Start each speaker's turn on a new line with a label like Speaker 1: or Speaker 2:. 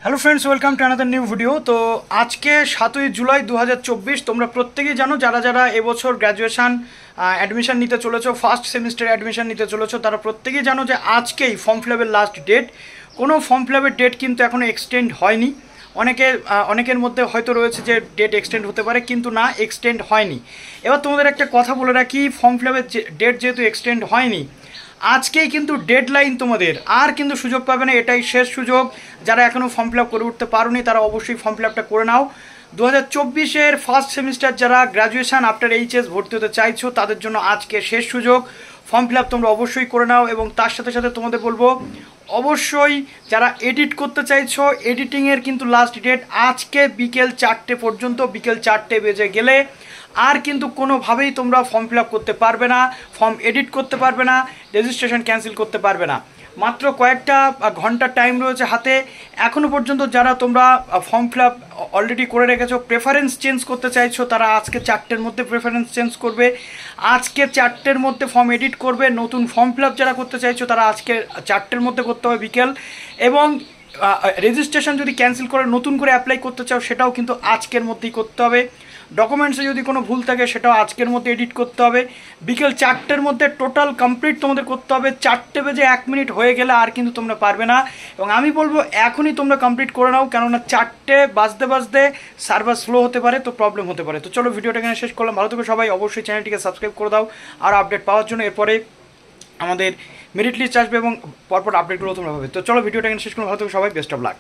Speaker 1: Hello friends, welcome to another new video. তো আজকে 7ই জুলাই 2024। তোমরা প্রত্যেকেই জানো, যারা যারা এবছর গ্র্যাজুয়েশান অ্যাডমিশন নিতে চলেছো, ফার্স্ট সেমিস্টার অ্যাডমিশন নিতে চলেছো, তারা প্রত্যেকেই জানো যে আজকেই ফর্ম ফিল আপের লাস্ট ডেট। কোনো ফর্ম ফিল আপের ডেট কিন্তু এখনও এক্সটেন্ড হয়নি। অনেকের মধ্যে হয়তো রয়েছে যে ডেট এক্সটেন্ড হতে পারে, কিন্তু না, এক্সটেন্ড হয়নি। এবার তোমাদের একটা কথা বলে রাখি, ফর্ম ফিল আপের ডেট যেহেতু এক্সটেন্ড হয়নি, আজকেই কিন্তু ডেডলাইন, তোমাদের আর কিন্তু সুযোগ পাবে না। এটাই শেষ সুযোগ। যারা এখনও ফর্ম ফিল আপ করে উঠতে পারোনি তারা অবশ্যই ফর্ম ফিল আপটা করে নাও। 2024-এর ফার্স্ট সেমিস্টার যারা গ্র্যাজুয়েশান আফটার এইচএস ভর্তি হতে চাইছো, তাদের জন্য আজকে শেষ সুযোগ। ফর্ম ফিল আপ তোমরা অবশ্যই করে নাও। এবং তার সাথে সাথে তোমাদের বলবো, অবশ্যই যারা এডিট করতে চাইছো, এডিটিংয়ের কিন্তু লাস্ট ডেট আজকে বিকেল 4টে পর্যন্ত। বিকেল 4টে বেজে গেলে আর কিন্তু কোনোভাবেই তোমরা ফর্ম ফিল আপ করতে পারবে না, ফর্ম এডিট করতে পারবে না, রেজিস্ট্রেশন ক্যান্সেল করতে পারবে না। মাত্র কয়েকটা ঘন্টার টাইম রয়েছে হাতে। এখনও পর্যন্ত যারা তোমরা ফর্ম ফিল আপ অলরেডি করে রেখেছো, প্রেফারেন্স চেঞ্জ করতে চাইছো, তারা আজকে 4টের মধ্যে প্রেফারেন্স চেঞ্জ করবে, আজকে 4টের মধ্যে ফর্ম এডিট করবে। নতুন ফর্ম ফিল আপ যারা করতে চাইছো, তারা আজকে 4টের মধ্যে করতে হবে বিকেল। এবং রেজিস্ট্রেশন যদি ক্যান্সেল করে নতুন করে অ্যাপ্লাই করতে চাও, সেটাও কিন্তু আজকের মধ্যেই করতে হবে। ডকুমেন্টসে যদি কোনো ভুল থাকে, সেটাও আজকের মধ্যে এডিট করতে হবে। বিকেল 4টের মধ্যে টোটাল কমপ্লিট তোমাদের করতে হবে। 4টে বেজে 1 মিনিট হয়ে গেলে আর কিন্তু তোমরা পারবে না। এবং আমি বলবো এখনই তোমরা কমপ্লিট করে নাও, কেননা 4টে বাজতে বাজতে সার্ভার স্লো হতে পারে, তো প্রবলেম হতে পারে। তো চলো, ভিডিওটা এখানে শেষ করলাম। ভালো থেকো সবাই। অবশ্যই চ্যানেলটিকে সাবস্ক্রাইব করে দাও আর আপডেট পাওয়ার জন্য। এরপরে আমাদের মেরিট লিস্ট আসবে এবং পরপর আপডেটগুলো তোমরা পাবে। তো চলো, ভিডিওটা এখানে শেষ করলাম। ভালো থেকো সবাই। Best of luck.